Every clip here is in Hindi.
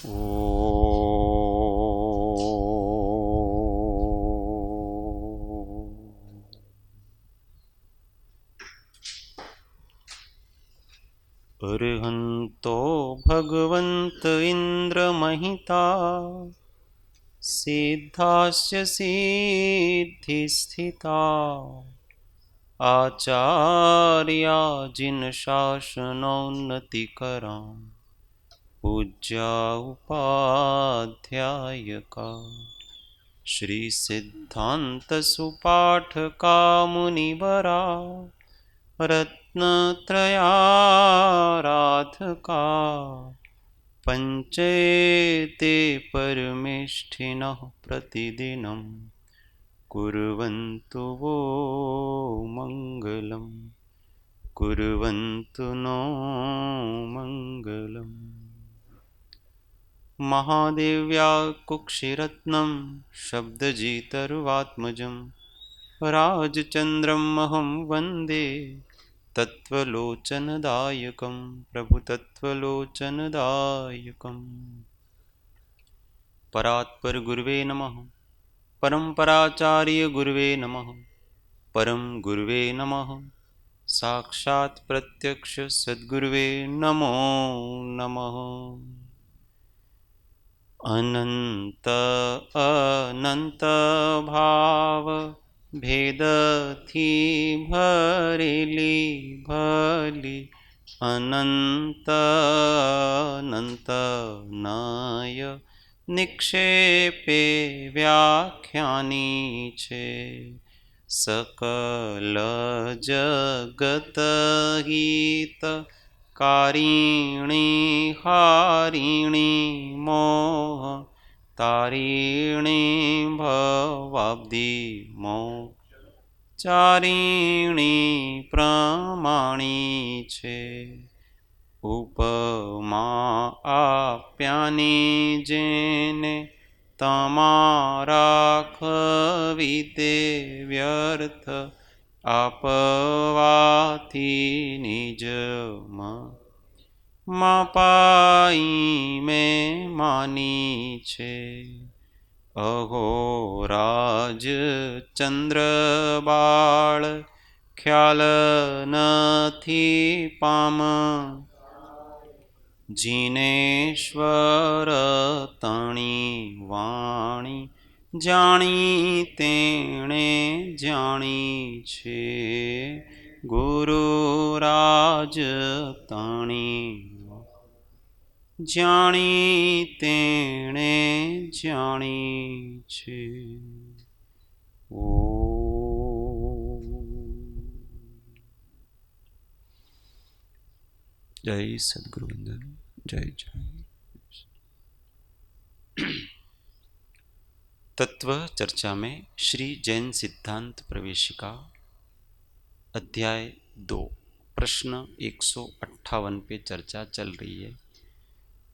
अर्हन्तो भगवन्त इन्द्रमहिता सिद्धास्य सिद्धिस्थिता आचार्या जिनशासनोन्नतिकरा पूज्या उपाध्यायका श्री सिद्धांत सुपाठका मुनिवरा रत्नत्रयाराधका पंचेते परमेष्ठिनः प्रतिदिनं कुर्वन्तु वो मंगलम् कुर्वन्तु नो मंगलम्। महादेव्या कुक्षिरत्नं शब्दजितरुवात्मजं राजचन्द्रम् अहं वन्दे तत्त्वलोचनदायकं प्रभुतत्त्वलोचनदायकम्। परात्पर गुरुवे नमः। परम्पराचार्य गुरुवे नमः। परम गुरुवे नमः। साक्षात् प्रत्यक्ष सद्गुरुवे नमो नमः। अनंत अनंत भाव भेद थी भरेली भली अनंत अनंत नय निक्षेपे व्याख्यानी छे सकल जगत हित कारिणी हारिणी मोह तारिणी भवाब्दि मोक्षचारिणी प्रमाणी छे उपमा आप्यानी जेने तमारा खविते व्यर्थ आपवाथी निजमा मापाई में मानी छे अहो राज चंद्र बाळ ख्याल नथी पाम जिनेश्वर तणी वाणी जाणी तेणे जाणी छे गुरुराज तणी जाणी तेणे जाणी छे। ओ जय सद्गुरुवंदन। जय जय। तत्व चर्चा में श्री जैन सिद्धांत प्रवेशिका अध्याय 2 प्रश्न 158 पे चर्चा चल रही है।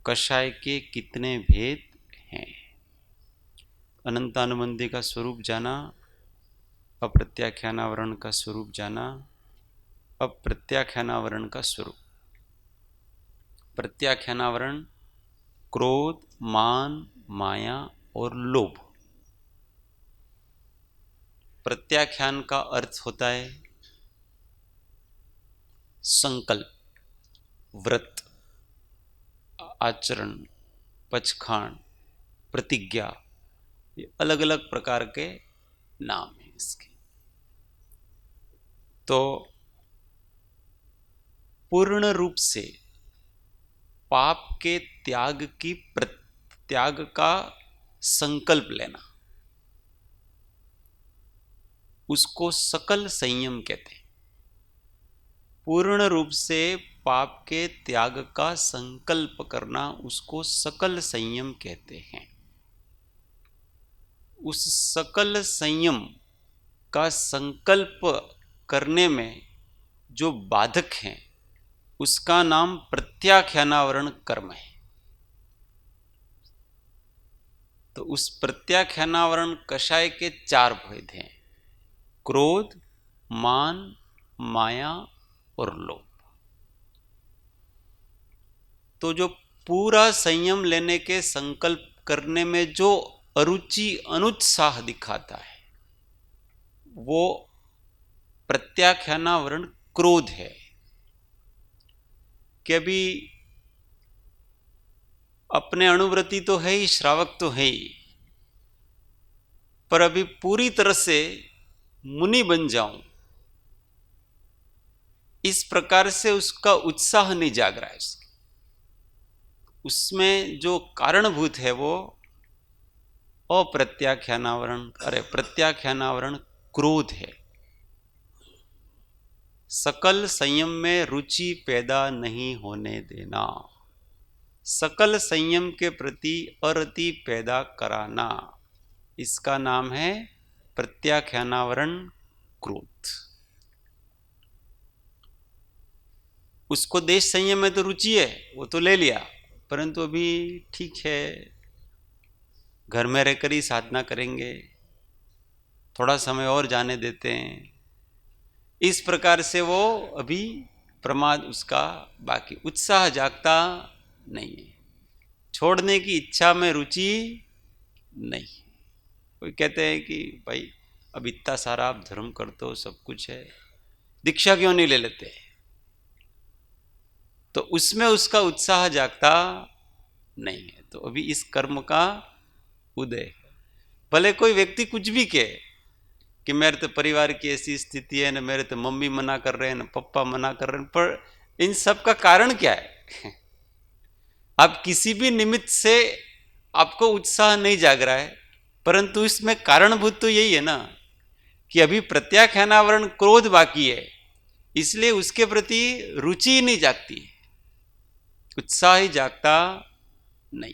कषाय के कितने भेद हैं? अनंतानुबंधी का स्वरूप जाना, अप्रत्याख्यानावरण का स्वरूप जाना। अब प्रत्याख्यानावरण का स्वरूप। प्रत्याख्यानावरण क्रोध, मान, माया और लोभ। प्रत्याख्यान का अर्थ होता है संकल्प, व्रत, आचरण, पचखान, प्रतिज्ञा। ये अलग अलग प्रकार के नाम हैं इसके। तो पूर्ण रूप से पाप के त्याग का संकल्प लेना, उसको सकल संयम कहते हैं। पूर्ण रूप से पाप के त्याग का संकल्प करना, उसको सकल संयम कहते हैं। उस सकल संयम का संकल्प करने में जो बाधक हैं, उसका नाम प्रत्याख्यानावरण कर्म है। तो उस प्रत्याख्यानावरण कषाय के 4 भेद हैं: क्रोध, मान, माया और लोभ। तो जो पूरा संयम लेने के संकल्प करने में जो अरुचि अनुत्साह दिखाता है वो प्रत्याख्यानावरण क्रोध है। कि अभी अपने अणुव्रती तो है ही, श्रावक तो है ही, पर अभी पूरी तरह से मुनि बन जाऊं, इस प्रकार से उसका उत्साह नहीं जाग रहा है। उसमें जो कारणभूत है वो अप्रत्याख्यानावरण, प्रत्याख्यानावरण क्रोध है। सकल संयम में रुचि पैदा नहीं होने देना, सकल संयम के प्रति अरति पैदा कराना, इसका नाम है प्रत्याख्यानावरण क्रोध। उसको देश संयम में तो रुचि है, वो तो ले लिया, परंतु अभी ठीक है, घर में रहकर ही साधना करेंगे, थोड़ा समय और जाने देते हैं, इस प्रकार से वो अभी प्रमाद उसका बाकी, उत्साह जागता नहीं है, छोड़ने की इच्छा में रुचि नहीं। कोई कहते हैं कि भाई अब इतना सारा आप धर्म करते हो, सब कुछ है, दीक्षा क्यों नहीं ले लेते? तो उसमें उसका उत्साह जागता नहीं है, तो अभी इस कर्म का उदय है। भले कोई व्यक्ति कुछ भी कहे कि मेरे तो परिवार की ऐसी स्थिति है, न मेरे तो मम्मी मना कर रहे हैं, न पप्पा मना कर रहे हैं, पर इन सब का कारण क्या है? आप किसी भी निमित्त से आपको उत्साह नहीं जाग रहा है, परंतु इसमें कारणभूत तो यही है ना कि अभी प्रत्याख्यानावरण क्रोध बाकी है, इसलिए उसके प्रति रुचि ही नहीं जागती, उत्साह ही जागता नहीं।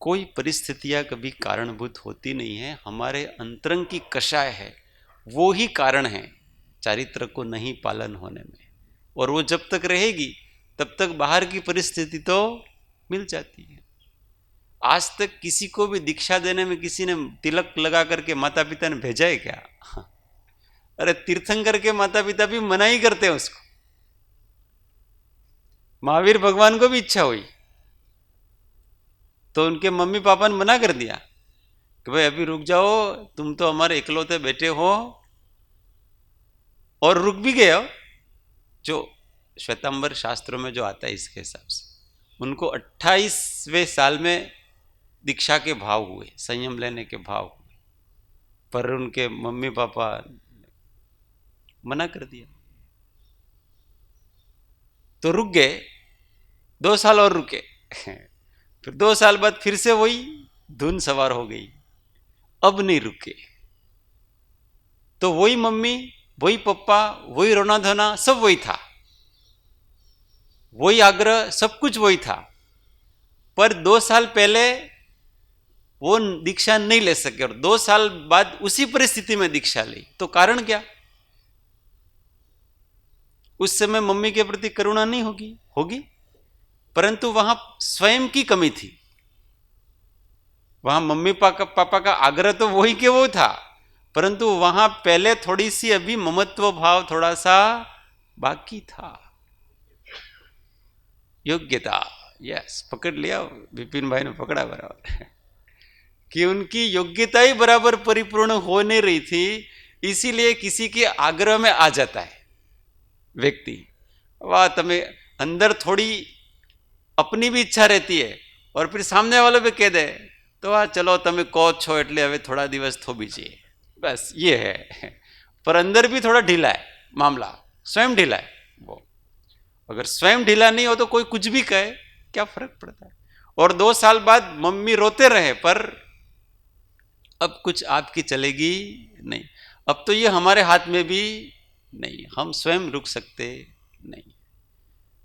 कोई परिस्थितियां कभी कारणभूत होती नहीं है, हमारे अंतरंग की कषाय है, वो ही कारण है चारित्र को नहीं पालन होने में, और वो जब तक रहेगी तब तक बाहर की परिस्थिति तो मिल जाती है। आज तक किसी को भी दीक्षा देने में किसी ने तिलक लगा करके माता पिता ने भेजा है क्या? अरे तीर्थंकर के माता पिता भी मना ही करते हैं उसको। महावीर भगवान को भी इच्छा हुई तो उनके मम्मी पापा ने मना कर दिया कि भाई अभी रुक जाओ, तुम तो हमारे इकलौते बेटे हो, और रुक भी गए हो। जो श्वेतांबर शास्त्रों में जो आता है इसके हिसाब से उनको 28वें साल में दीक्षा के भाव हुए, संयम लेने के भाव हुए, पर उनके मम्मी पापा मना कर दिया, तो रुक गए, 2 साल और रुके। फिर 2 साल बाद फिर से वही धुन सवार हो गई, अब नहीं रुके, तो वही मम्मी, वही पप्पा, वही रोना धोना, सब वही था, वही आग्रह, सब कुछ वही था, पर 2 साल पहले वो दीक्षा नहीं ले सके और 2 साल बाद उसी परिस्थिति में दीक्षा ली, तो कारण क्या? उस समय मम्मी के प्रति करुणा नहीं होगी, परंतु वहां स्वयं की कमी थी। वहां मम्मी पापा का आग्रह तो वही के वो था, परंतु वहां पहले थोड़ी सी अभी ममत्व भाव थोड़ा सा बाकी था। योग्यता, यस, पकड़ लिया, विपिन भाई ने पकड़ा बराबर कि उनकी योग्यता ही बराबर परिपूर्ण हो नहीं रही थी, इसीलिए किसी के आग्रह में आ जाता है व्यक्ति। वाह, तमें अंदर थोड़ी अपनी भी इच्छा रहती है और फिर सामने वालों पे कह दे तो आ चलो તમે કહો છો એટલે હવે थोड़ा दिवस થોભી चाहिए, बस ये है। पर अंदर भी थोड़ा ढीला है मामला, स्वयं ढीला है वो। अगर स्वयं ढीला नहीं हो तो कोई कुछ भी कहे क्या फर्क पड़ता है। और 2 साल बाद मम्मी रोते रहे पर अब कुछ आपकी चलेगी नहीं, अब तो ये हमारे हाथ में भी नहीं, हम स्वयं रुक सकते नहीं।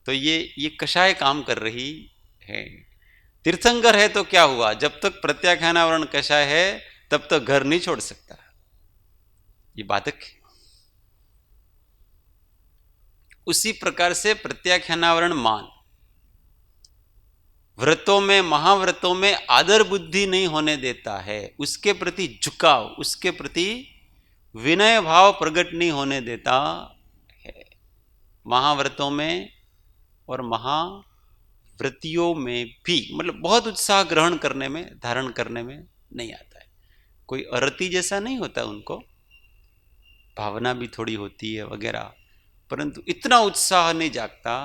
तो ये कषाय काम कर रही है। तीर्थंकर है तो क्या हुआ, जब तक प्रत्याख्यानावरण कषाय है तब तक घर नहीं छोड़ सकता, ये बाधक है। उसी प्रकार से प्रत्याख्यानावरण मान, व्रतों में, महाव्रतों में आदर बुद्धि नहीं होने देता है, उसके प्रति झुकाव, उसके प्रति विनय भाव प्रकट नहीं होने देता है। महाव्रतों में और व्रतियों में भी, मतलब बहुत उत्साह ग्रहण करने में, धारण करने में नहीं आता है। कोई अरति जैसा नहीं होता उनको, भावना भी थोड़ी होती है वगैरह, परंतु इतना उत्साह नहीं जागता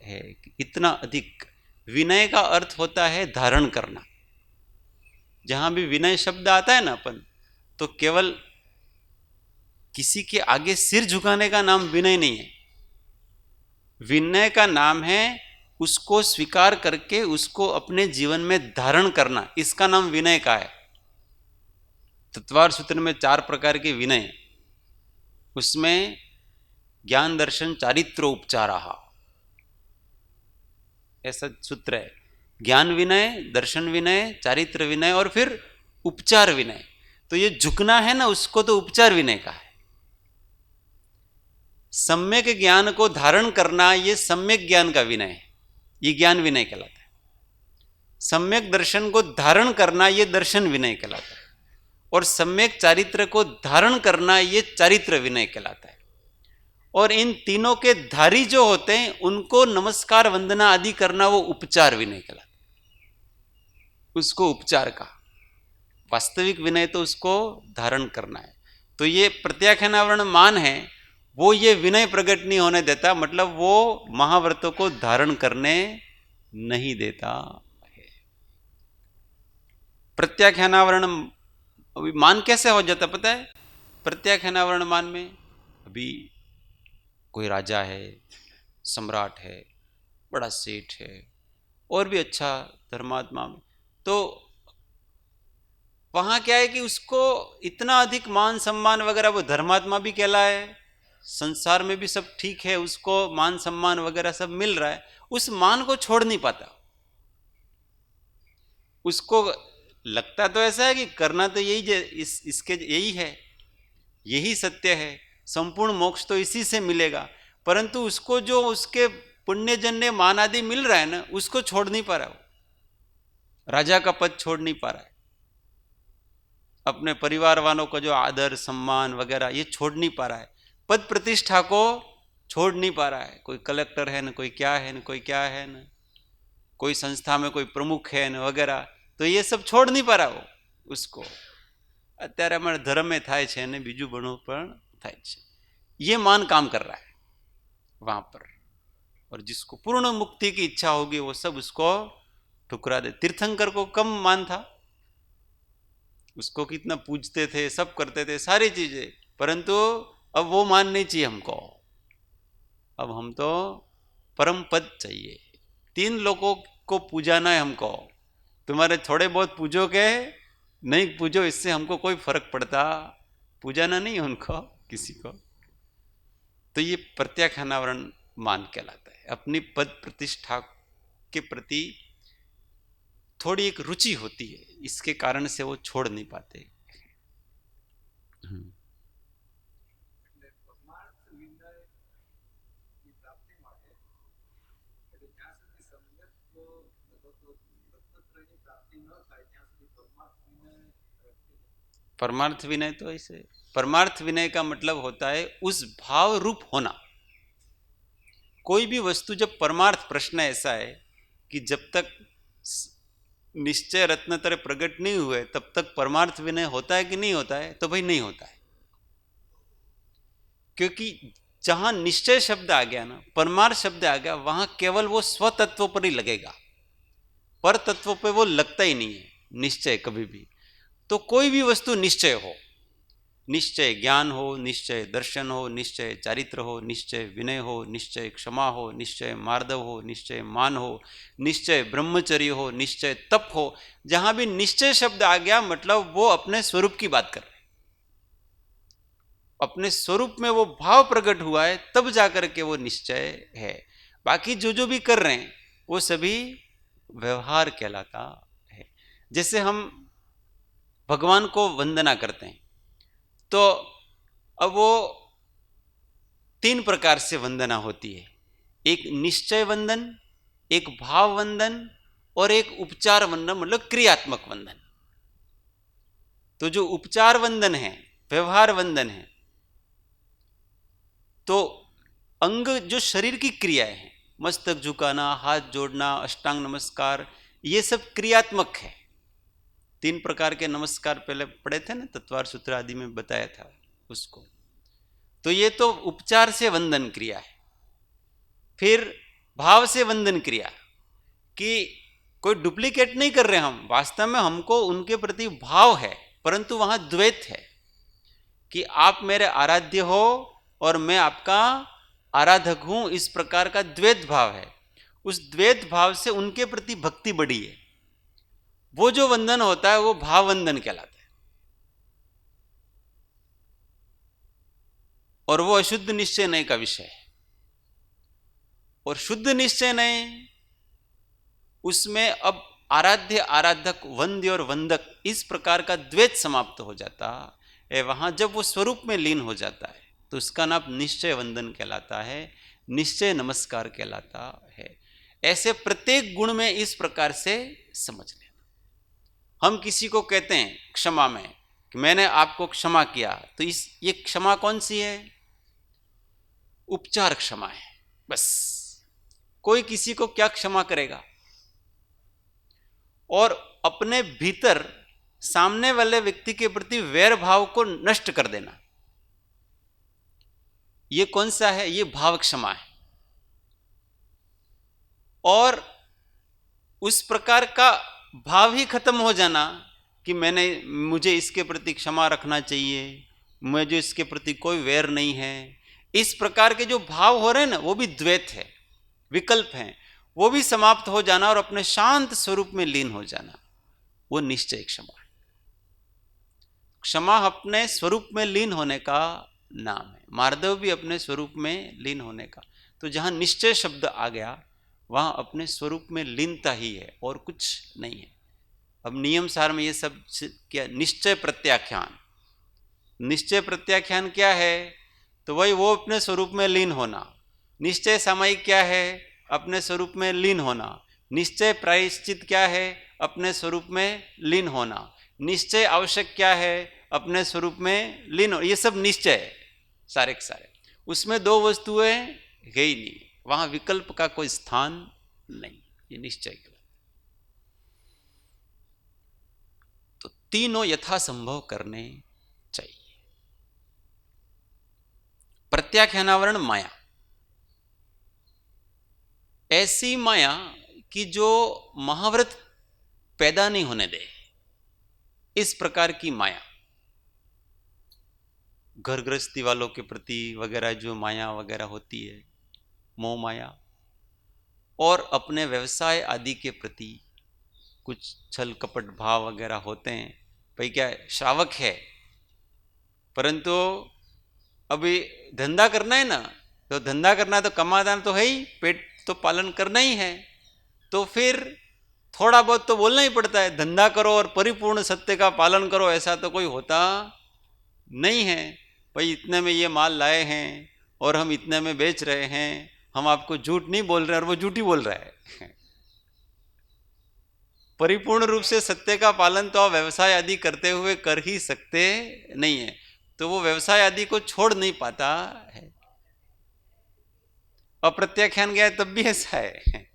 है, इतना अधिक। विनय का अर्थ होता है धारण करना। जहां भी विनय शब्द आता है ना अपन, तो केवल किसी के आगे सिर झुकाने का नाम विनय नहीं है। विनय का नाम है उसको स्वीकार करके उसको अपने जीवन में धारण करना, इसका नाम विनय का है। तत्वार सूत्र में 4 प्रकार के विनय, उसमें ज्ञान दर्शन चारित्र उपचाराः, ऐसा सूत्र है। ज्ञान विनय, दर्शन विनय, चारित्र विनय और फिर उपचार विनय। तो ये झुकना है ना, उसको तो उपचार विनय का है। सम्यक ज्ञान को धारण करना, ये सम्यक ज्ञान का विनय है, ये ज्ञान विनय कहलाता है। सम्यक दर्शन को धारण करना, ये दर्शन विनय कहलाता है। और सम्यक चारित्र को धारण करना, ये चारित्र विनय कहलाता है। और इन तीनों के धारी जो होते हैं उनको नमस्कार वंदना आदि करना, वो उपचार विनय कहलाता है। उसको उपचार का, वास्तविक विनय तो उसको धारण करना है। तो ये प्रत्याख्यानावरण मान है, वो ये विनय प्रकट नहीं होने देता, मतलब वो महाव्रतों को धारण करने नहीं देता है। प्रत्याख्यानावरण अभी मान कैसे हो जाता पता है? प्रत्याख्यानावरण मान में अभी कोई राजा है, सम्राट है, बड़ा सेठ है, और भी अच्छा धर्मात्मा में, तो वहां क्या है कि उसको इतना अधिक मान सम्मान वगैरह, वो धर्मात्मा भी कहलाए, संसार में भी सब ठीक है, उसको मान सम्मान वगैरह सब मिल रहा है, उस मान को छोड़ नहीं पाता। उसको लगता तो ऐसा है कि करना तो यही इसके यही है, यही सत्य है, संपूर्ण मोक्ष तो इसी से मिलेगा, परंतु उसको जो उसके पुण्यजन्य मान आदि मिल रहा है ना, उसको छोड़ नहीं पा रहा है। राजा का पद छोड़ नहीं पा रहा है, अपने परिवार वालों का जो आदर सम्मान वगैरह ये छोड़ नहीं पा रहा है, पद प्रतिष्ठा को छोड़ नहीं पा रहा है। कोई कलेक्टर है न, कोई क्या है न, कोई क्या है न, कोई संस्था में कोई प्रमुख है न वगैरह, तो ये सब छोड़ नहीं पा रहा हो उसको। અત્યારે અમારે ધર્મે થાય છે અને બીજું ઘણું પણ થાય છે, ये मान काम कर रहा है वहां पर। और जिसको पूर्ण मुक्ति की इच्छा होगी वो सब उसको ठुकरा दे। तीर्थंकर को कम मान था, उसको कितना पूजते थे, सब करते थे सारी चीजें, परंतु अब वो मान नहीं चाहिए हमको, अब हम तो परम पद चाहिए। 3 लोगों को पूजाना है हमको, तुम्हारे थोड़े बहुत पूजो के नहीं पूजो, इससे हमको कोई फर्क पड़ता, पूजाना नहीं उनको किसी को। तो ये प्रत्याख्यानावरण मान कहलाता है। अपनी पद प्रतिष्ठा के प्रति थोड़ी एक रुचि होती है, इसके कारण से वो छोड़ नहीं पाते। परमार्थ विनय तो ऐसे, परमार्थ विनय का मतलब होता है उस भाव रूप होना। कोई भी वस्तु जब परमार्थ, प्रश्न ऐसा है कि जब तक निश्चय रत्न तरह प्रकट नहीं हुए तब तक परमार्थ विनय होता है कि नहीं होता है? तो भाई नहीं होता है, क्योंकि जहां निश्चय शब्द आ गया ना, परमार्थ शब्द आ गया, वहां केवल वो स्वतत्व पर ही लगेगा, पर तत्व पे वो लगता ही नहीं है निश्चय कभी भी। तो कोई भी वस्तु निश्चय हो, निश्चय ज्ञान हो, निश्चय दर्शन हो, निश्चय चारित्र हो, निश्चय विनय हो, निश्चय क्षमा हो, निश्चय मार्दव हो, निश्चय मान हो, निश्चय ब्रह्मचर्य हो, निश्चय तप हो, जहां भी निश्चय शब्द आ गया मतलब वो अपने स्वरूप की बात कर रहे हैं, अपने स्वरूप में वो भाव प्रकट हुआ है, तब जाकर के वो निश्चय है। बाकी जो जो भी कर रहे हैं वो सभी व्यवहार कहलाता है। जैसे हम भगवान को वंदना करते हैं, तो अब वो 3 प्रकार से वंदना होती है, एक निश्चय वंदन, एक भाव वंदन और एक उपचार वंदन, मतलब क्रियात्मक वंदन। तो जो उपचार वंदन है, व्यवहार वंदन है, तो अंग जो शरीर की क्रियाएं हैं, मस्तक झुकाना, हाथ जोड़ना, अष्टांग नमस्कार, ये सब क्रियात्मक है। 3 प्रकार के नमस्कार पहले पढ़े थे ना, तत्वार सूत्र आदि में बताया था उसको। तो ये तो उपचार से वंदन क्रिया है। फिर भाव से वंदन क्रिया, कि कोई डुप्लीकेट नहीं कर रहे हम, वास्तव में हमको उनके प्रति भाव है, परंतु वहां द्वैत है कि आप मेरे आराध्य हो और मैं आपका आराधक हूं, इस प्रकार का द्वैत भाव है। उस द्वैत भाव से उनके प्रति भक्ति बढ़ी है। वो जो वंदन होता है वो भाव वंदन कहलाता है। और वो अशुद्ध निश्चय नय का विषय है। और शुद्ध निश्चय नय, उसमें अब आराध्य आराधक, वंद्य और वंदक, इस प्रकार का द्वैत समाप्त हो जाता है। वहां जब वो स्वरूप में लीन हो जाता है तो उसका नाम निश्चय वंदन कहलाता है, निश्चय नमस्कार कहलाता है। ऐसे प्रत्येक गुण में इस प्रकार से समझ लेना। हम किसी को कहते हैं क्षमा में कि मैंने आपको क्षमा किया, तो ये क्षमा कौन सी है? उपचार क्षमा है। बस कोई किसी को क्या क्षमा करेगा? और अपने भीतर सामने वाले व्यक्ति के प्रति वैर भाव को नष्ट कर देना, ये कौन सा है? ये भाव क्षमा है। और उस प्रकार का भाव ही खत्म हो जाना कि मुझे इसके प्रति क्षमा रखना चाहिए, मुझे इसके प्रति कोई वैर नहीं है, इस प्रकार के जो भाव हो रहे हैं ना, वो भी द्वैत है, विकल्प हैं, वो भी समाप्त हो जाना और अपने शांत स्वरूप में लीन हो जाना, वो निश्चय क्षमा है। क्षमा अपने स्वरूप में लीन होने का नाम है। मार्दव भी अपने स्वरूप में लीन होने का। तो जहां निश्चय शब्द आ गया वहां अपने स्वरूप में लीनता ही है और कुछ नहीं है। अब नियम सार में ये सब क्या? निश्चय प्रत्याख्यान। निश्चय प्रत्याख्यान क्या है? तो वही वो अपने स्वरूप में लीन होना। निश्चय सामयिक क्या है? अपने स्वरूप में लीन होना। निश्चय प्रायश्चित क्या है? अपने स्वरूप में लीन होना। निश्चय आवश्यक क्या है? अपने स्वरूप में लीन हो। ये सब निश्चय है सारे के सारे। उसमें दो वस्तुएं है ही नहीं, वहां विकल्प का कोई स्थान नहीं, ये निश्चय के। तो तीनों यथासंभव करने चाहिए। प्रत्याख्यानावरण माया, ऐसी माया कि जो महाव्रत पैदा नहीं होने दे, इस प्रकार की माया। घर गृहस्थी वालों के प्रति वगैरह जो माया वगैरह होती है, मोह माया, और अपने व्यवसाय आदि के प्रति कुछ छल कपट भाव वगैरह होते हैं। भाई क्या श्रावक है, परंतु अभी धंधा करना है ना, तो धंधा करना है तो कमाना तो है ही, पेट तो पालन करना ही है, तो फिर थोड़ा बहुत तो बोलना ही पड़ता है। धंधा करो और परिपूर्ण सत्य का पालन करो, ऐसा तो कोई होता नहीं है। भाई इतने में ये माल लाए हैं और हम इतने में बेच रहे हैं, हम आपको झूठ नहीं बोल रहे और वो झूठ ही बोल रहा है। परिपूर्ण रूप से सत्य का पालन तो आप व्यवसाय आदि करते हुए कर ही सकते नहीं है, तो वो व्यवसाय आदि को छोड़ नहीं पाता है। अप्रत्याख्यान गया तब भी ऐसा है।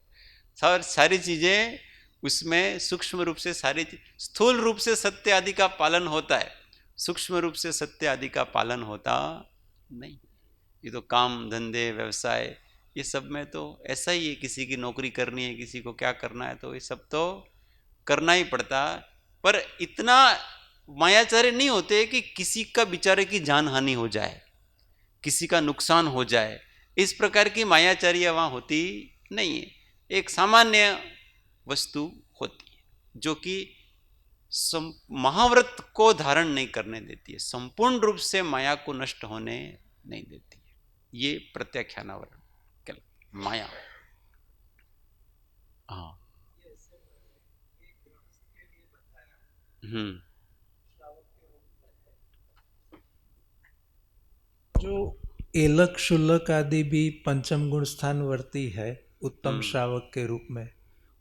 सारी चीजें उसमें सूक्ष्म रूप से, स्थूल रूप से सत्य आदि का पालन होता है, सूक्ष्म रूप से सत्य आदि का पालन होता नहीं। ये तो काम धंधे व्यवसाय, ये सब में तो ऐसा ही है। किसी की नौकरी करनी है, किसी को क्या करना है, तो ये सब तो करना ही पड़ता। पर इतना मायाचारी नहीं होते कि किसी का बेचारे की जान हानि हो जाए, किसी का नुकसान हो जाए, इस प्रकार की मायाचारियां वहां होती नहीं है। एक सामान्य वस्तु होती है जो कि महाव्रत को धारण नहीं करने देती है, संपूर्ण रूप से माया को नष्ट होने नहीं देती है। ये प्रत्याख्यानावरण माया। हाँ। जो एलक शुल्लक आदि भी पंचम गुण स्थान वर्ती है उत्तम श्रावक के रूप में,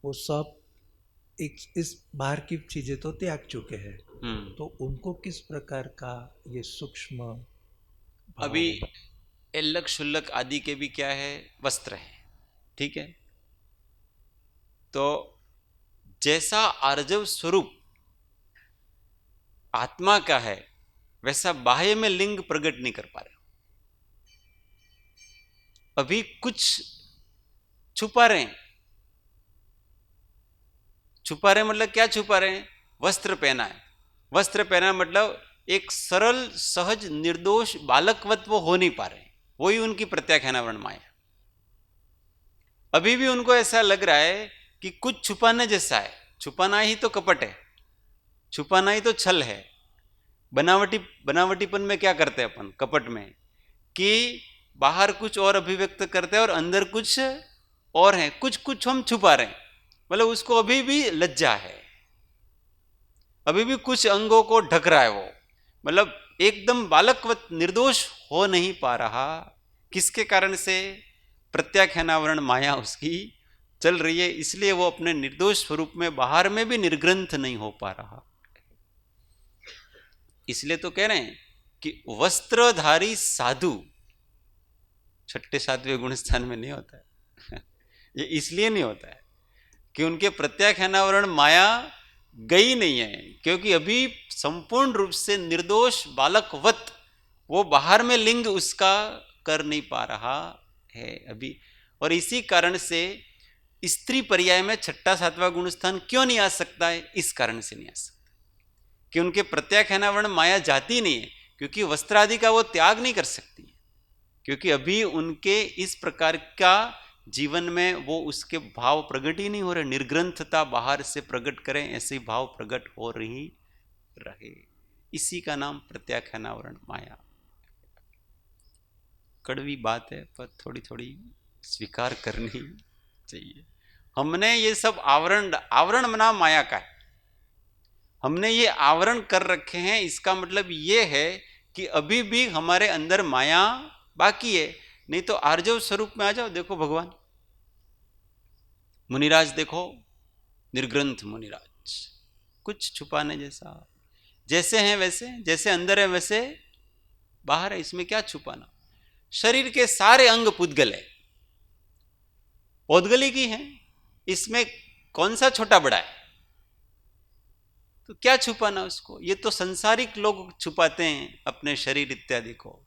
वो सब इस बाहर की चीजें तो त्याग चुके हैं, तो उनको किस प्रकार का ये सूक्ष्म अभी एलक शुल्लक आदि के भी क्या है? वस्त्र है। ठीक है। तो जैसा आर्जव स्वरूप आत्मा का है, वैसा बाह्य में लिंग प्रकट नहीं कर पा रहे। अभी कुछ छुपा रहे हैं। छुपा रहे मतलब क्या छुपा रहे हैं? वस्त्र पहना है। वस्त्र पहना मतलब एक सरल सहज निर्दोष बालकवत वो हो नहीं पा रहे। वही उनकी प्रत्याख्यानावरण माया। अभी भी उनको ऐसा लग रहा है कि कुछ छुपाने जैसा है। छुपाना ही तो कपट है, छुपाना ही तो छल है। बनावटीपन में क्या करते हैं अपन कपट में, कि बाहर कुछ और अभिव्यक्त करते हैं और अंदर कुछ और है। कुछ कुछ हम छुपा रहे हैं, मतलब उसको अभी भी लज्जा है, अभी भी कुछ अंगों को ढक रहा है वो, मतलब एकदम बालकवत निर्दोष हो नहीं पा रहा। किसके कारण से? प्रत्याख्यानावरण माया उसकी चल रही है, इसलिए वो अपने निर्दोष स्वरूप में बाहर में भी निर्ग्रंथ नहीं हो पा रहा। इसलिए तो कह रहे हैं कि वस्त्रधारी साधु छठे सातवें गुण स्थान में नहीं होता है। ये इसलिए नहीं होता है कि उनके प्रत्याख्यानावरण माया गई नहीं है, क्योंकि अभी संपूर्ण रूप से निर्दोष बालकवत वो बाहर में लिंग उसका कर नहीं पा रहा है अभी। और इसी कारण से स्त्री पर्याय में छठा सातवां गुण स्थान क्यों नहीं आ सकता है? इस कारण से नहीं आ सकता कि उनके प्रत्याख्यानावरण माया जाती नहीं है, क्योंकि वस्त्र आदि का वो त्याग नहीं कर सकती, क्योंकि अभी उनके इस प्रकार का जीवन में वो उसके भाव प्रकट ही नहीं हो रहे। निर्ग्रंथता बाहर से प्रकट करें ऐसे भाव प्रकट हो रही रहे। इसी का नाम प्रत्याख्यानावरण माया। कड़वी बात है पर थोड़ी थोड़ी स्वीकार करनी चाहिए। हमने ये सब आवरण बना माया का है, हमने ये आवरण कर रखे हैं। इसका मतलब ये है कि अभी भी हमारे अंदर माया बाकी है। नहीं तो आर्जव स्वरूप में आ जाओ। देखो भगवान मुनिराज, देखो निर्ग्रंथ मुनिराज, कुछ छुपाने जैसा, जैसे हैं वैसे, जैसे अंदर है वैसे बाहर है। इसमें क्या छुपाना? शरीर के सारे अंग पुद्गल है, पौद्गलिक ही है, इसमें कौन सा छोटा बड़ा है? तो क्या छुपाना उसको? ये तो संसारिक लोग छुपाते हैं अपने शरीर इत्यादि को।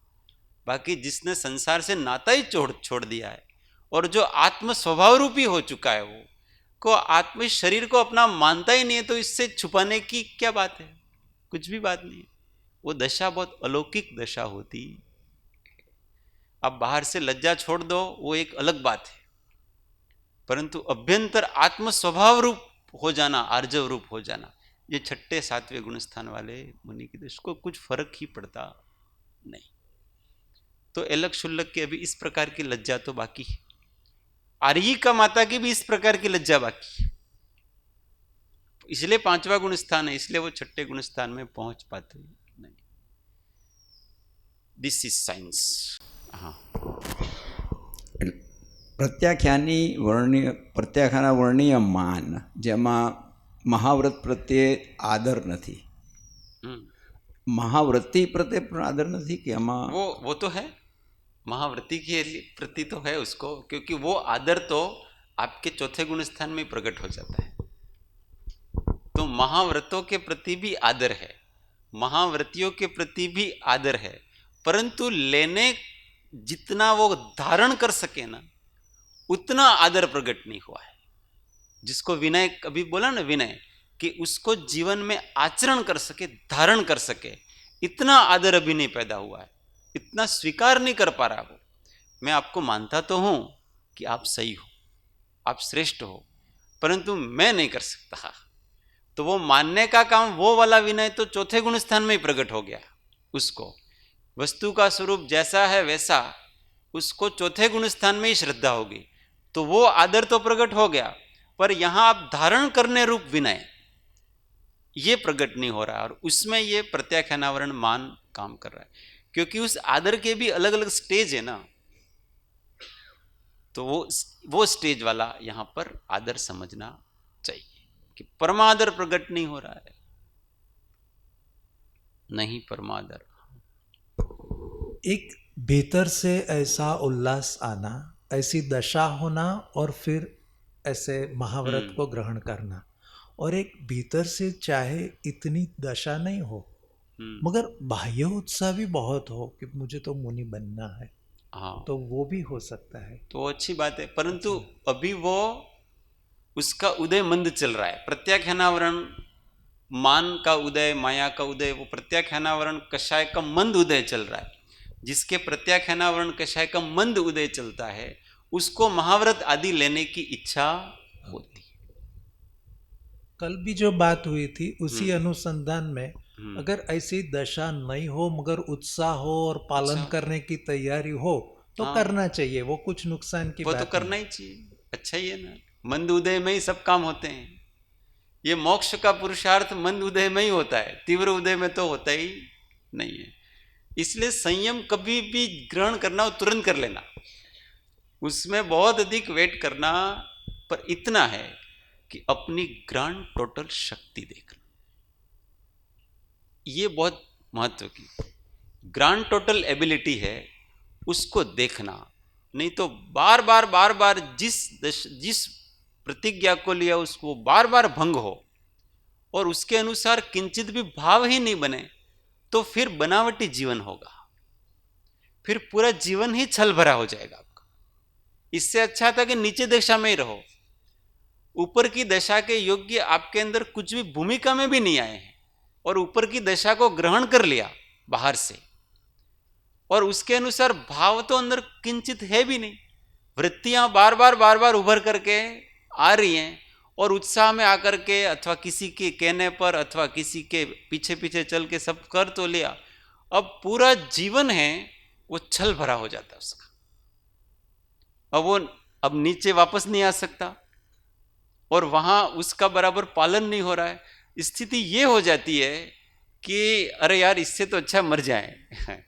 बाकी जिसने संसार से नाता ही छोड़ दिया है और जो आत्म स्वभाव रूपी हो चुका है, वो को आत्म शरीर को अपना मानता ही नहीं है, तो इससे छुपाने की क्या बात है? कुछ भी बात नहीं है। वो दशा बहुत अलौकिक दशा होती। अब बाहर से लज्जा छोड़ दो, वो एक अलग बात है, परंतु अभ्यंतर आत्म स्वभाव रूप हो जाना, आर्जव रूप हो जाना, ये छठे सातवें गुण स्थान वाले मुनि की दृष्टि को कुछ फर्क ही पड़ता नहीं। तो एलक शुल्लक की अभी इस प्रकार की लज्जा तो बाकी है। आर्यी का माता की भी इस प्रकार की लज्जा बाकी है, इसलिए पांचवा गुण स्थान है, इसलिए वो छठे गुण स्थान में पहुंच पाते नहीं। This is science. हाँ, પ્રત્યાખ્યાના વર્ણીય માન જેમાં મહાવ્રત પ્રત્યે આદર નથી, महाव्रती प्रत्ये પણ આદર નથી કે આમાં? वो तो है, महाव्रती के प्रति तो है उसको, क्योंकि वो आदर तो आपके चौथे गुण स्थान में प्रकट हो जाता है। तो महाव्रतों के प्रति भी आदर है, महाव्रतियों के प्रति भी आदर है, परंतु लेने जितना वो धारण कर सके ना, उतना आदर प्रकट नहीं हुआ है। जिसको विनय कभी बोला ना, विनय, कि उसको जीवन में आचरण कर सके, धारण कर सके, इतना आदर अभी नहीं पैदा हुआ है, इतना स्वीकार नहीं कर पा रहा वो। मैं आपको मानता तो हूं कि आप सही हो, आप श्रेष्ठ हो, परंतु मैं नहीं कर सकता। तो वो मानने का काम, वो वाला विनय तो चौथे गुण स्थान में ही प्रकट हो गया। उसको वस्तु का स्वरूप जैसा है वैसा, उसको चौथे गुण स्थान में ही श्रद्धा होगी, तो वो आदर तो प्रकट हो गया। पर यहां आप धारण करने रूप विनय, ये प्रकट नहीं हो रहा है, और उसमें ये प्रत्याख्यानावरण मान काम कर रहा है, क्योंकि उस आदर के भी अलग अलग स्टेज है ना। तो वो स्टेज वाला यहां पर आदर समझना चाहिए कि परमादर प्रकट नहीं हो रहा है, नहीं परमादर। एक भीतर से ऐसा उल्लास आना ऐसी दशा होना और फिर ऐसे महाव्रत को ग्रहण करना, और एक भीतर से चाहे इतनी दशा नहीं हो मगर बाह्य उत्साह भी बहुत हो कि मुझे तो मुनि बनना है, हाँ, तो वो भी हो सकता है। तो अच्छी बात है, परंतु अभी वो उसका उदय मंद चल रहा है। प्रत्याख्यानावरण, मान का उदय, माया का उदय, वो प्रत्याख्यानावरण कषाय का मंद उदय चल रहा है। जिसके प्रत्याख्यानावरण कषाय का मंद उदय चलता है उसको महाव्रत आदि लेने की इच्छा होती है। कल भी जो बात हुई थी उसी अनुसंधान में, अगर ऐसी दशा नहीं हो मगर उत्साह हो और पालन करने की तैयारी हो तो हाँ, करना चाहिए, वो कुछ नुकसान की वो तो बात करना नहीं। ही चाहिए, अच्छा ही है ना। मंद उदय में ही सब काम होते हैं। ये मोक्ष का पुरुषार्थ मंद उदय में ही होता है, तीव्र उदय में तो होता ही नहीं है। इसलिए संयम कभी भी ग्रहण करना हो तुरंत कर लेना, उसमें बहुत अधिक वेट करना, पर इतना है कि अपनी ग्रांड टोटल शक्ति देखना, ये बहुत महत्व की ग्रांड टोटल एबिलिटी है, उसको देखना। नहीं तो बार बार जिस प्रतिज्ञा को लिया उसको बार बार भंग हो और उसके अनुसार किंचित भी भाव ही नहीं बने, तो फिर बनावटी जीवन होगा, फिर पूरा जीवन ही छल भरा हो जाएगा आपका। इससे अच्छा था कि नीचे दशा में ही रहो, ऊपर की दशा के योग्य आपके अंदर कुछ भी भूमिका में भी नहीं आए हैं और ऊपर की दशा को ग्रहण कर लिया बाहर से, और उसके अनुसार भाव तो अंदर किंचित है भी नहीं। वृत्तियां बार बार उभर करके आ रही हैं और उत्साह में आकर के अथवा किसी के कहने पर अथवा किसी के पीछे पीछे चल के सब कर तो लिया, अब पूरा जीवन है वो छल भरा हो जाता है उसका, अब वो अब नीचे वापस नहीं आ सकता और वहां उसका बराबर पालन नहीं हो रहा है। स्थिति ये हो जाती है कि अरे यार इससे तो अच्छा मर जाए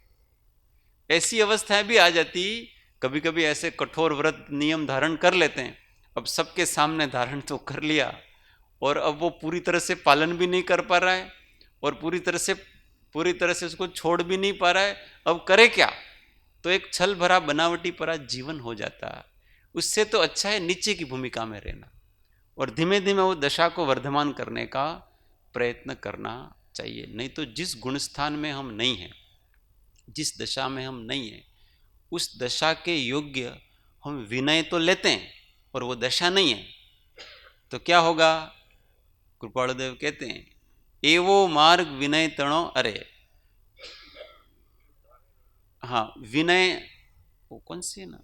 ऐसी अवस्थाएं भी आ जाती। कभी कभी ऐसे कठोर व्रत नियम धारण कर लेते हैं, अब सबके सामने धारण तो कर लिया और अब वो पूरी तरह से पालन भी नहीं कर पा रहा है और पूरी तरह से उसको छोड़ भी नहीं पा रहा है, अब करे क्या? तो एक छल भरा बनावटी परा जीवन हो जाता है। उससे तो अच्छा है नीचे की भूमिका में रहना और धीमे धीमे वो दशा को वर्धमान करने का प्रयत्न करना चाहिए। नहीं तो जिस गुण स्थान में हम नहीं हैं, जिस दशा में हम नहीं हैं, उस दशा के योग्य हम विनय तो लेते हैं और वो दशा नहीं है, तो क्या होगा? कृपालुदेव कहते हैं एवो मार्ग विनय तणो, अरे हाँ विनय वो कौन सी है ना,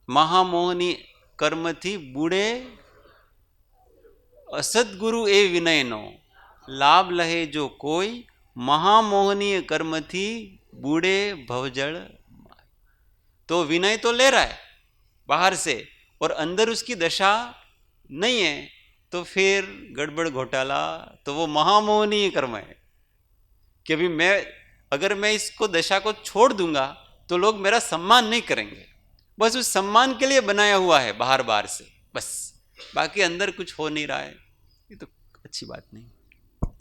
महामोहनी कर्म थी बूढ़े असदगुरु ए विनय नो लाभ लहे जो कोई, महामोहनीय कर्म थी बूढ़े भवजल। तो विनय तो ले रहा है बाहर से और अंदर उसकी दशा नहीं है, तो फिर गड़बड़ घोटाला, तो वो महामोहनीय कर्म है कि अभी अगर मैं इसको दशा को छोड़ दूंगा तो लोग मेरा सम्मान नहीं करेंगे, बस उस सम्मान के लिए बनाया हुआ है बाहर बाहर से, बस बाकी अंदर कुछ हो नहीं रहा है। ये तो अच्छी बात नहीं।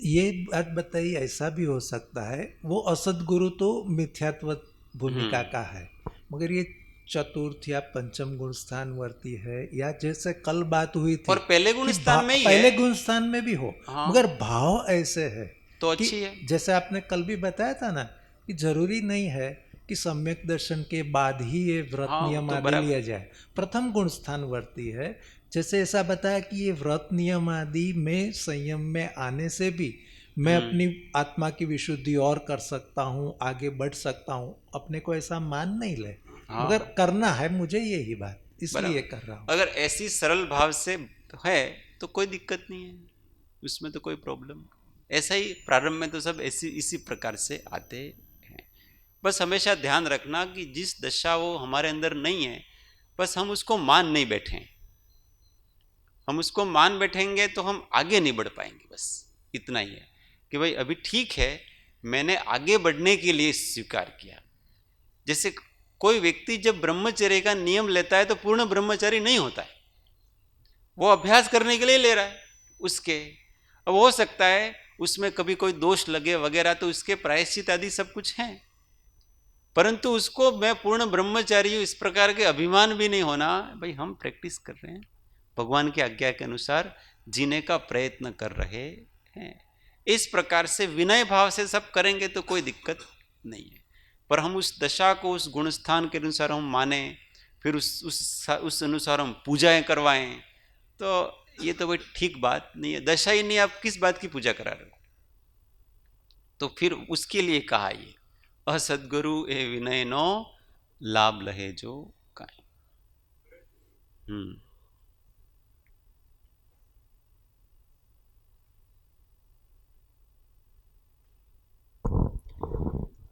ये बात बताइए, ऐसा भी हो सकता है वो असदगुरु तो मिथ्यात्व भूमिका का है, मगर ये चतुर्थ या पंचम गुण स्थान वर्ती है, या जैसे कल बात हुई थी और पहले गुण स्थान में ही पहले है, गुण स्थान में भी हो, हाँ, मगर भाव ऐसे है तो अच्छी है। जैसे आपने कल भी बताया था ना कि जरूरी नहीं है कि सम्यक दर्शन के बाद ही ये व्रत हाँ, नियम तो आदि लिया जाए, प्रथम गुण स्थान वर्ती है। जैसे ऐसा बताया कि ये व्रत नियम आदि में संयम में आने से भी मैं अपनी आत्मा की विशुद्धि और कर सकता हूँ, आगे बढ़ सकता हूँ, अपने को ऐसा मान नहीं ले, हाँ, मगर करना है मुझे यही बात, इसलिए कर रहा हूँ। अगर ऐसी सरल भाव से है तो कोई दिक्कत नहीं है, उसमें तो कोई प्रॉब्लम। ऐसा ही प्रारंभ में तो सब इसी प्रकार से आते हैं। बस हमेशा ध्यान रखना कि जिस दशा वो हमारे अंदर नहीं है, बस हम उसको मान नहीं बैठें। हम उसको मान बैठेंगे तो हम आगे नहीं बढ़ पाएंगे। बस इतना ही है कि भाई अभी ठीक है, मैंने आगे बढ़ने के लिए स्वीकार किया। जैसे कोई व्यक्ति जब ब्रह्मचर्य का नियम लेता है तो पूर्ण ब्रह्मचारी नहीं होता है, वो अभ्यास करने के लिए ले रहा है उसके। अब हो सकता है उसमें कभी कोई दोष लगे वगैरह, तो उसके प्रायश्चित आदि सब कुछ हैं, परंतु उसको मैं पूर्ण ब्रह्मचारी हूँ इस प्रकार के अभिमान भी नहीं होना। भाई हम प्रैक्टिस कर रहे हैं, भगवान की आज्ञा के अनुसार जीने का प्रयत्न कर रहे हैं, इस प्रकार से विनय भाव से सब करेंगे तो कोई दिक्कत नहीं है। पर हम उस दशा को उस गुण स्थान के अनुसार हम माने, फिर उस अनुसार हम पूजाएं करवाएं, तो ये तो कोई ठीक बात नहीं है। दशा ही नहीं, आप किस बात की पूजा करा रहे हो? तो फिर उसके लिए कहा ये असदगुरु ए विनय नो लाभ लहे जो काए।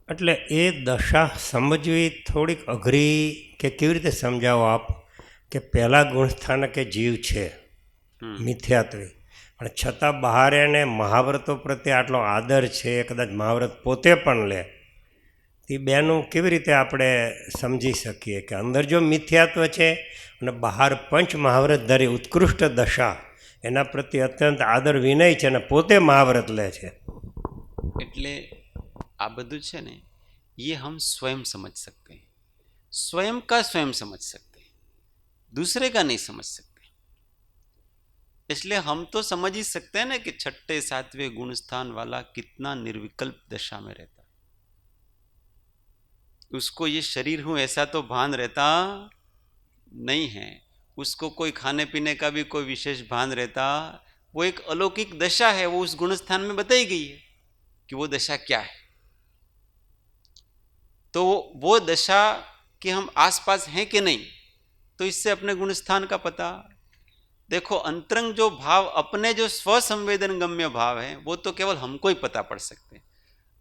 એટલે એ દશા સમજવી થોડીક અઘરી કે કેવી રીતે સમજાવો આપ કે પહેલાં ગુણસ્થાનક એ જીવ છે મિથ્યાત્વે, પણ છતાં બહાર એને મહાવ્રતો પ્રત્યે આટલો આદર છે, કદાચ મહાવ્રત પોતે પણ લે, એ બેનું કેવી રીતે આપણે સમજી શકીએ કે અંદર જો મિથ્યાત્વ છે અને બહાર પંચ મહાવ્રતધારી ઉત્કૃષ્ટ દશા એના પ્રત્યે અત્યંત આદર વિનય છે અને પોતે મહાવ્રત લે છે? એટલે આ બધું છે ને, ये हम स्वयं समझ सकते हैं, स्वयं का स्वयं समझ सकते हैं, दूसरे का नहीं समझ सकते। इसलिए हम तो समझ ही सकते हैं ना कि छठे सातवें गुण स्थान वाला कितना निर्विकल्प दशा में रहता, उसको ये शरीर हूं ऐसा तो भान रहता नहीं है, उसको कोई खाने पीने का भी कोई विशेष भान रहता। वो एक अलौकिक दशा है, वो उस गुण स्थान में बताई गई है कि वो दशा क्या है। तो वो दशा कि हम आसपास हैं कि नहीं, तो इससे अपने गुण स्थान का पता। देखो अंतरंग जो भाव, अपने जो स्व संवेदन गम्य भाव है, वो तो केवल हमको ही पता पड़ सकते,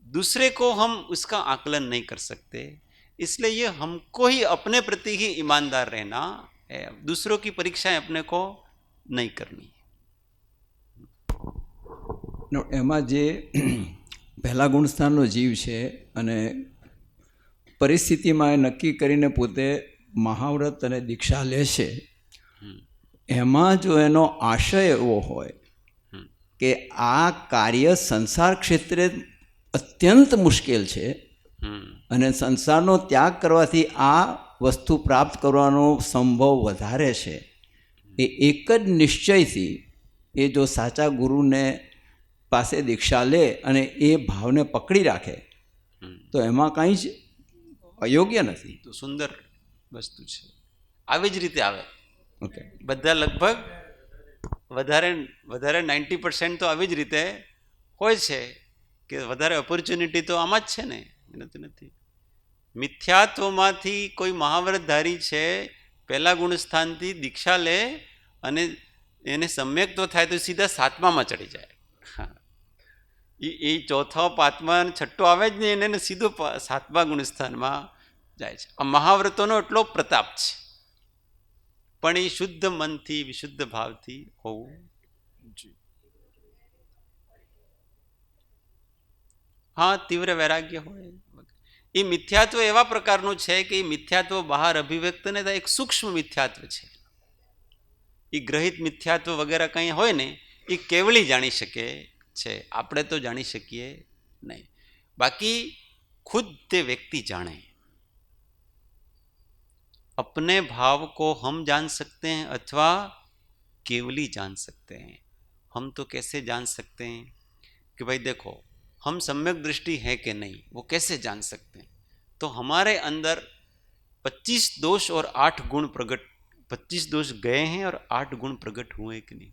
दूसरे को हम उसका आकलन नहीं कर सकते। इसलिए ये हमको ही अपने प्रति ही ईमानदार रहना है, दूसरों की परीक्षाएं अपने को नहीं करनी। એમાં જે પહેલા ગુણસ્થાનનો જીવ છે અને પરિસ્થિતિમાં એ નક્કી કરીને પોતે મહાવ્રત અને દીક્ષા લે છે, એમાં જો એનો આશય એવો હોય કે આ કાર્ય સંસાર ક્ષેત્રે અત્યંત મુશ્કેલ છે અને સંસારનો ત્યાગ કરવાથી આ વસ્તુ પ્રાપ્ત કરવાનો સંભવ વધારે છે, એ એક જ નિશ્ચયથી એ જો સાચા ગુરુને પાસે દીક્ષા લે અને એ ભાવને પકડી રાખે તો એમાં કંઈ જ અયોગ્ય નથી. તો સુંદર વસ્તુ છે, આવી જ રીતે આવે. ઓકે, બધા લગભગ વધારે 90% તો આવી જ રીતે હોય છે કે વધારે ઓપોર્ચ્યુનિટી તો આમાં જ છે ને, નથી. મિથ્યાત્વમાંથી કોઈ મહાવ્રતધારી છે, પહેલા ગુણસ્થાનથી દીક્ષા લે અને એને સમ્યક્ત્વ થાય તો સીધા સાતમામાં ચડી જાય. એ ચોથો પાંચમા છઠ્ઠો આવે જ નહીં, એને સીધો સાતમા ગુણસ્થાનમાં જાય છે. આ મહાવ્રતોનો એટલો પ્રતાપ છે, પણ એ શુદ્ધ મનથી વિશુદ્ધ ભાવથી હોવું જોઈએ. હા, તીવ્ર વૈરાગ્ય હોય. એ મિથ્યાત્વ એવા પ્રકારનું છે કે એ મિથ્યાત્વ બહાર અભિવ્યક્ત ને થાય, એક સૂક્ષ્મ મિથ્યાત્વ છે. એ ગ્રહિત મિથ્યાત્વ વગેરે કંઈ હોય ને, એ કેવળી જાણી શકે છે, આપણે તો જાણી શકીએ નહીં. બાકી खुद તે વ્યક્તિ જાણે. अपने भाव को हम जान सकते हैं अथवा केवली जान सकते हैं. हम तो कैसे जान सकते हैं कि भाई देखो हम सम्यक दृष्टि है कि नहीं, वो कैसे जान सकते हैं? तो हमारे अंदर 25 दोष और 8 गुण प्रकट, 25 दोष गए हैं और 8 गुण प्रकट हुए कि नहीं.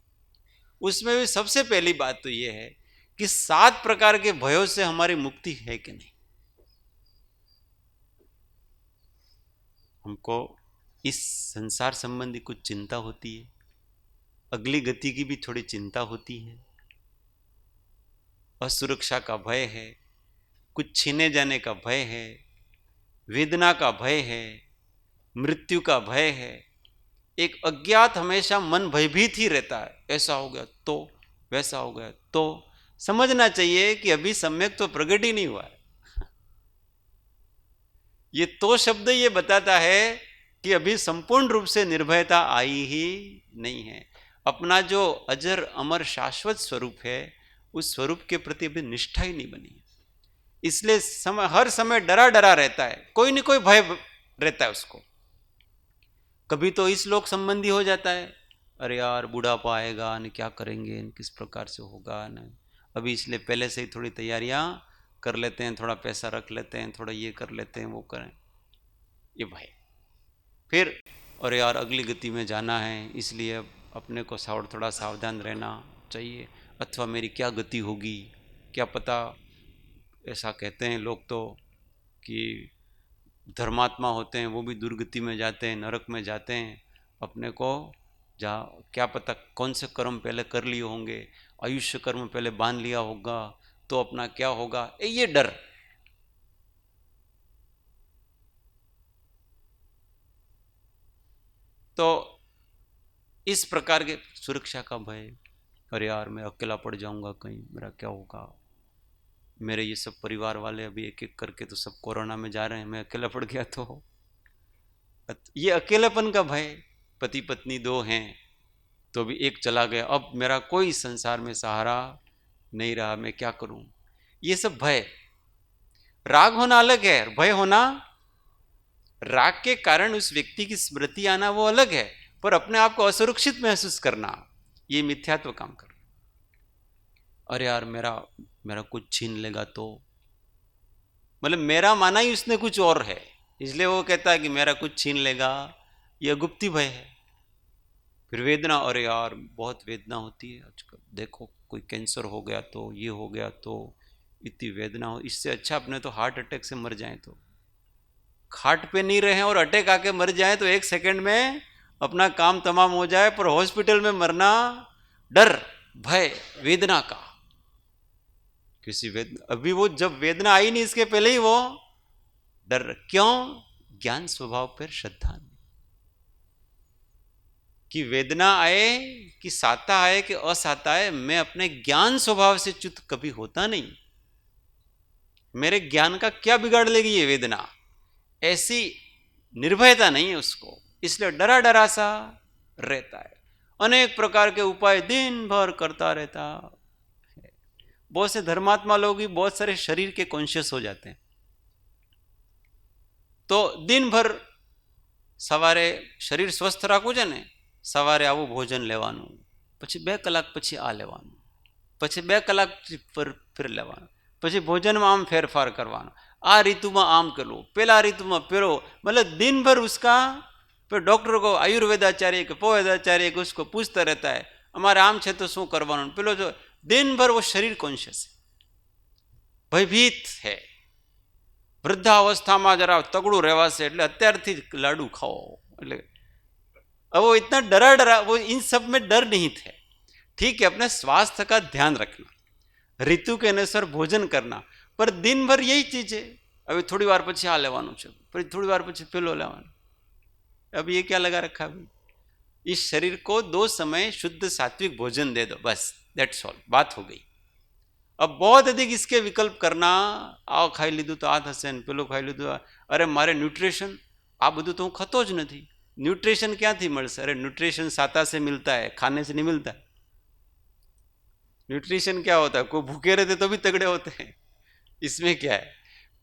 उसमें भी सबसे पहली बात तो ये है कि 7 प्रकार के भयों से हमारी मुक्ति है कि नहीं. हमको इस संसार संबंधी कुछ चिंता होती है, अगली गति की भी थोड़ी चिंता होती है, असुरक्षा का भय है, कुछ छीने जाने का भय है, वेदना का भय है, मृत्यु का भय है. एक अज्ञात हमेशा मन भयभीत ही रहता है, ऐसा हो गया तो, वैसा हो गया तो. समझना चाहिए कि अभी सम्यक तो प्रकट ही नहीं हुआ है. ये तो शब्द ये बताता है कि अभी संपूर्ण रूप से निर्भयता आई ही नहीं है. अपना जो अजर अमर शाश्वत स्वरूप है, उस स्वरूप के प्रति अभी निष्ठा ही नहीं बनी है. इसलिए हर समय डरा डरा रहता है, कोई न कोई भय रहता है उसको। कभी तो इस लोक संबंधी हो जाता है, अरे यार बुढ़ापा आएगा न, क्या करेंगे न, किस प्रकार से होगा न, अभी इसलिए पहले से ही थोड़ी तैयारियां कर लेते हैं, थोड़ा पैसा रख लेते हैं, थोड़ा ये कर लेते हैं, वो करें, ये भय। फिर अरे यार अगली गति में जाना है, इसलिए अपने को थोड़ा सावधान रहना चाहिए, अथवा मेरी क्या गति होगी क्या पता। ऐसा कहते हैं लोग तो कि धर्मात्मा होते हैं वो भी दुर्गति में जाते हैं, नरक में जाते हैं, अपने को जहाँ क्या पता कौन से कर्म पहले कर लिए होंगे, आयुष्य कर्म पहले बांध लिया होगा तो अपना क्या होगा, ये डर। तो इस प्रकार के सुरक्षा का भय, अरे यार मैं अकेला पड़ जाऊंगा कहीं, मेरा क्या होगा, मेरे ये सब परिवार वाले अभी एक एक करके तो सब कोरोना में जा रहे हैं, मैं अकेला पड़ गया तो, ये अकेलेपन का भय। पति पत्नी दो हैं तो भी एक चला गया, अब मेरा कोई संसार में सहारा नहीं रहा, मैं क्या करूं, ये सब भय। राग होना अलग है, भय होना, राग के कारण उस व्यक्ति की स्मृति आना वो अलग है, पर अपने आप को असुरक्षित महसूस करना, ये मिथ्यात्व काम कर। अरे यार मेरा कुछ छीन लेगा तो, मतलब मेरा माना ही उसने कुछ और है, इसलिए वो कहता है कि मेरा कुछ छीन लेगा, यह गुप्ती भय है। फिर वेदना, अरे यार बहुत वेदना होती है आजकल, देखो कोई कैंसर हो गया तो, ये हो गया तो, इतनी वेदना हो, इससे अच्छा अपने तो हार्ट अटैक से मर जाएं, तो खाट पे नहीं रहे और अटैक आके मर जाए तो एक सेकंड में अपना काम तमाम हो जाए, पर हॉस्पिटल में मरना डर, भय, वेदना का, किसी वेदना, अभी वो जब वेदना आई नहीं इसके पहले ही वो डर। क्यों? ज्ञान स्वभाव पर श्रद्धा नहीं, कि वेदना आए कि साता आए कि असाता आए, मैं अपने ज्ञान स्वभाव से च्युत कभी होता नहीं, मेरे ज्ञान का क्या बिगाड़ लेगी ये वेदना, ऐसी निर्भयता नहीं है उसको, इसलिए डरा डरा सा रहता है, अनेक प्रकार के उपाय दिन भर करता रहता है। बहुत से धर्मात्मा लोग भी बहुत सारे शरीर के कॉन्शियस हो जाते हैं, तो दिन भर सवारे शरीर स्वस्थ રાખવું છે ને, સવારે આવું ભોજન લેવાનું, પછી 2 કલાક પછી આ લેવાનું, પછી 2 કલાક પર ફિર લેવાનું, પછી ભોજનમાં આમ ફેરફાર કરવાનો, આ ઋતુમાં આમ કરવું, પેલા ऋतुમાં પેલો, मतलब दिन भर उसका, फिर डॉक्टर को आयुर्वेदाचार्य के पोवेदाचार्य को उसको पूछता रहता है, हमारे आम है तो शू करवानो, पेलो जो दिन भर वो शरीर कॉन्शियस है, भयभीत है। वृद्धावस्था में जरा तगड़ू રહેવાશે એટલે અત્યારથી લાડુ ખાઓ, એટલે अब वो इतना डरा डरा, वो इन सब में डर नहीं थे। ठीक है, अपने स्वास्थ्य का ध्यान रखना, ऋतु के अनुसार भोजन करना, पर दिन भर यही चीज है, अभी थोड़ी बार पछी आ लेवानुं छे, फिर थोड़ी बार पछी पेलो लेवानुं, अब ये क्या लगा रखा भाई, इस शरीर को 2 समय शुद्ध सात्विक भोजन दे दो, बस दैट्स ऑल, बात हो गई। अब बहुत अधिक इसके विकल्प करना, आ खाई लीधुं तो आ थशे ने पेलो खाई लीधुं, अरे मारे न्यूट्रिशन आ बधुं तो हूँ खतो ज नहीं, न्यूट्रिशन क्यांथी मळशे, अरे न्यूट्रिशन साता से मिलता है, खाने से नहीं मिलता। न्यूट्रिशन क्या होता है, कोई भूखे रहते तो भी तगड़े होते हैं, इसमें क्या है।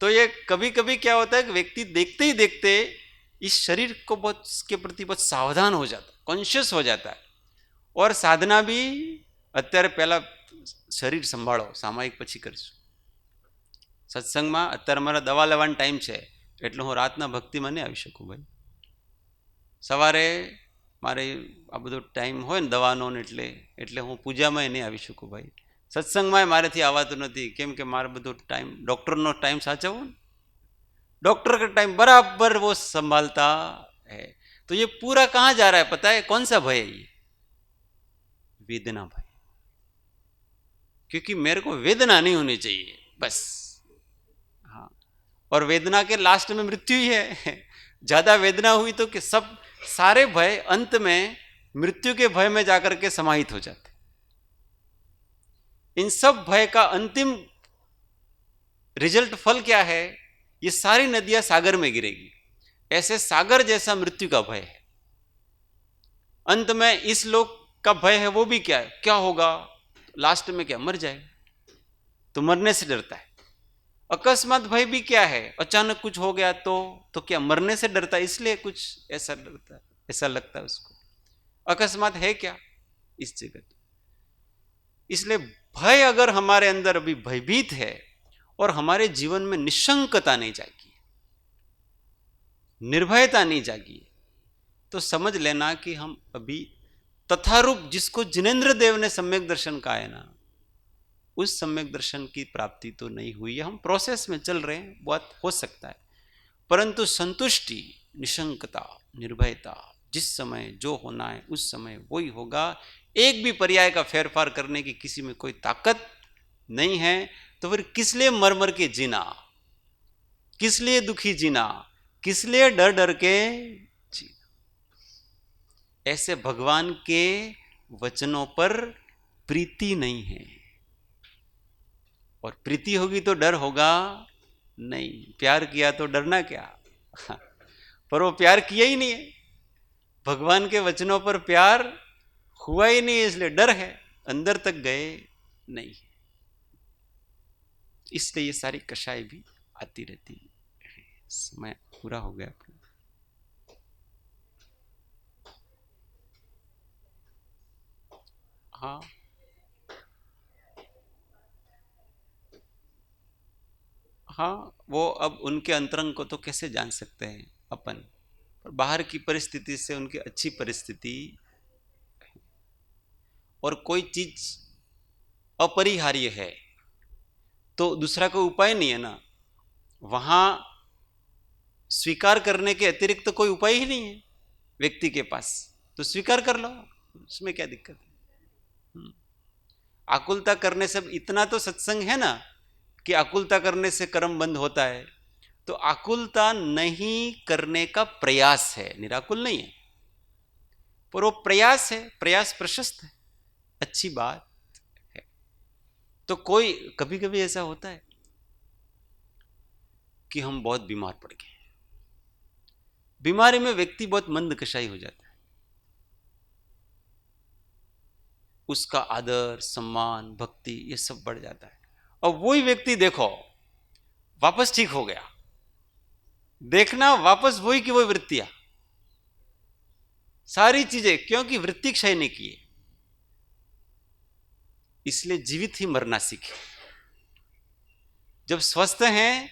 तो ये कभी कभी क्या होता है कि व्यक्ति देखते ही देखते इस शरीर को बहुत के प्रति बहुत सावधान हो जाता है, कॉन्शियस हो जाता है, और साधना भी અત્યારે પહેલા શરીર સંભાળો, સામાયિક પછી કરીશું। સત્સંગમાં અત્યારે મારા દવા લેવાનો ટાઈમ છે એટલે હું રાતના ભક્તિમાં નહીં આવી શકું ભાઈ, સવારે મારે આ બધો ટાઈમ હોય ને દવાનો ને એટલે હું પૂજામાં નહીં આવી શકું ભાઈ, સત્સંગમાં મારેથી આવતું નથી, કેમ કે મારે બધો ટાઈમ ડૉક્ટરનો ટાઈમ સાચવવો ને, डॉक्टर का टाइम बराबर वो संभालता है। तो ये पूरा कहाँ जा रहा है पता है, कौन सा भय है ये, वेदना भय, क्योंकि मेरे को वेदना नहीं होनी चाहिए बस। हाँ, और वेदना के लास्ट में मृत्यु ही है, ज्यादा वेदना हुई तो कि सब सारे भय अंत में मृत्यु के भय में जाकर के समाहित हो जाते। इन सब भय का अंतिम रिजल्ट फल क्या है, ये सारी नदियां सागर में गिरेगी, ऐसे सागर जैसा मृत्यु का भय है। अंत में इस लोक का भय है, वो भी क्या है, क्या होगा लास्ट में, क्या मर जाएगा, तो मरने से डरता है। अकस्मात भय भी क्या है, अचानक कुछ हो गया तो क्या मरने से डरता है, इसलिए कुछ ऐसा डरता है, ऐसा लगता है उसको। अकस्मात है क्या इस जगत। इसलिए भय अगर हमारे अंदर अभी भयभीत है और हमारे जीवन में निशंकता नहीं जागी, निर्भयता नहीं जागी, तो समझ लेना कि हम अभी तथारूप जिसको जिनेन्द्र देव ने सम्यक दर्शन कहा है ना, उस सम्यक दर्शन की प्राप्ति तो नहीं हुई है। हम प्रोसेस में चल रहे हैं, बहुत हो सकता है, परंतु संतुष्टि, निशंकता, निर्भयता, जिस समय जो होना है उस समय वही होगा। एक भी पर्याय का फेरफार करने की किसी में कोई ताकत नहीं है। तो फिर किस लिए मर मर के जीना, किस लिए दुखी जीना, किस लिए डर डर के जीना। ऐसे भगवान के वचनों पर प्रीति नहीं है, और प्रीति होगी तो डर होगा नहीं। प्यार किया तो डरना क्या। पर वो प्यार किया ही नहीं है, भगवान के वचनों पर प्यार हुआ ही नहीं, इसलिए डर है, अंदर तक गए नहीं। इसलिए ये सारी कषाय भी आती रहती है। समय पूरा हो गया। हाँ, हाँ, वो अब उनके अंतरंग को तो कैसे जान सकते हैं अपन, पर बाहर की परिस्थिति से उनकी अच्छी परिस्थिति, और कोई चीज अपरिहार्य है तो दूसरा कोई उपाय नहीं है ना, वहां स्वीकार करने के अतिरिक्त तो कोई उपाय ही नहीं है व्यक्ति के पास, तो स्वीकार कर लो, उसमें क्या दिक्कत है। आकुलता करने से इतना तो सत्संग है ना कि आकुलता करने से कर्म बंद होता है, तो आकुलता नहीं करने का प्रयास है, निराकुल नहीं है, पर वो प्रयास है, प्रयास प्रशस्त है, अच्छी बात है। तो कोई कभी कभी ऐसा होता है कि हम बहुत बीमार पड़ गए, बीमारी में व्यक्ति बहुत मंदकशाई हो जाता है, उसका आदर सम्मान भक्ति ये सब बढ़ जाता है, और वही व्यक्ति देखो वापस ठीक हो गया, देखना वापस वही की वही वृत्तियां, सारी चीजें, क्योंकि वृत्ति क्षय नहीं किए। इसलिए जीवित ही मरना सीखे। जब स्वस्थ हैं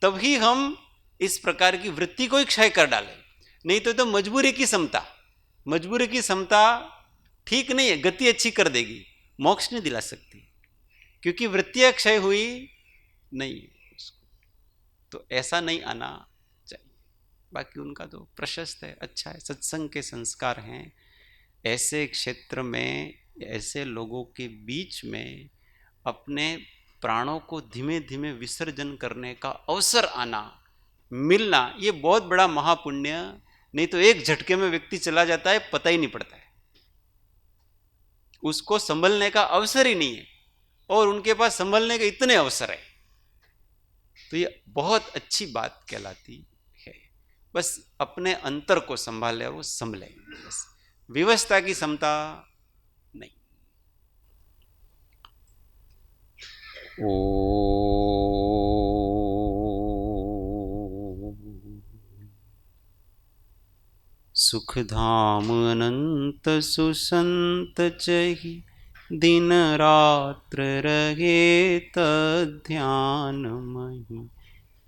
तभी हम इस प्रकार की वृत्ति को ही क्षय कर डालें, नहीं तो मजबूरी की समता, मजबूरी की समता ठीक नहीं है, गति अच्छी कर देगी, मोक्ष नहीं दिला सकती, क्योंकि वृत्तियां क्षय हुई नहीं है उसको। तो ऐसा नहीं आना चाहिए। बाकी उनका तो प्रशस्त है, अच्छा है, सत्संग के संस्कार हैं। ऐसे क्षेत्र में, ऐसे लोगों के बीच में अपने प्राणों को धीमे धीमे विसर्जन करने का अवसर आना, मिलना, ये बहुत बड़ा महापुण्य। नहीं तो एक झटके में व्यक्ति चला जाता है, पता ही नहीं पड़ता है, उसको संभलने का अवसर ही नहीं है, और उनके पास संभलने के इतने अवसर है। तो ये बहुत अच्छी बात कहलाती है। बस अपने अंतर को संभाले और वो संभले, बस विवशता की समता नहीं। सुख धाम अनंत सुसंत चहि, दिन रात्र रहे तध्यान महि,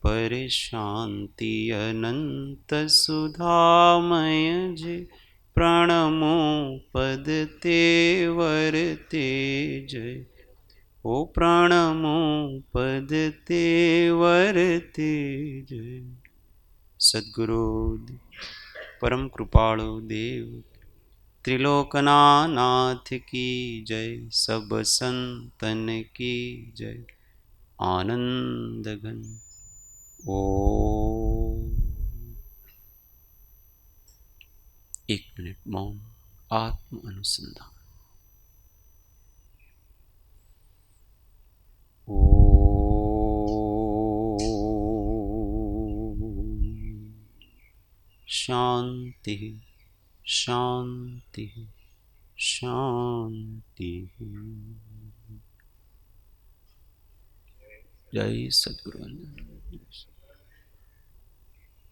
पर शांति अनंत सुधामय जे, प्रणमो पद तेवर तेजय, ओ प्रणमो पद तेवर तेजय। सद्गुरु परम कृपाळु देव त्रिलोकनाथ की जय, सब संतन की जय। आनंद घन ओ। एक मिनट मौन, आत्म अनुसंधान। शांति शांति शांति। जय सद्गुरु।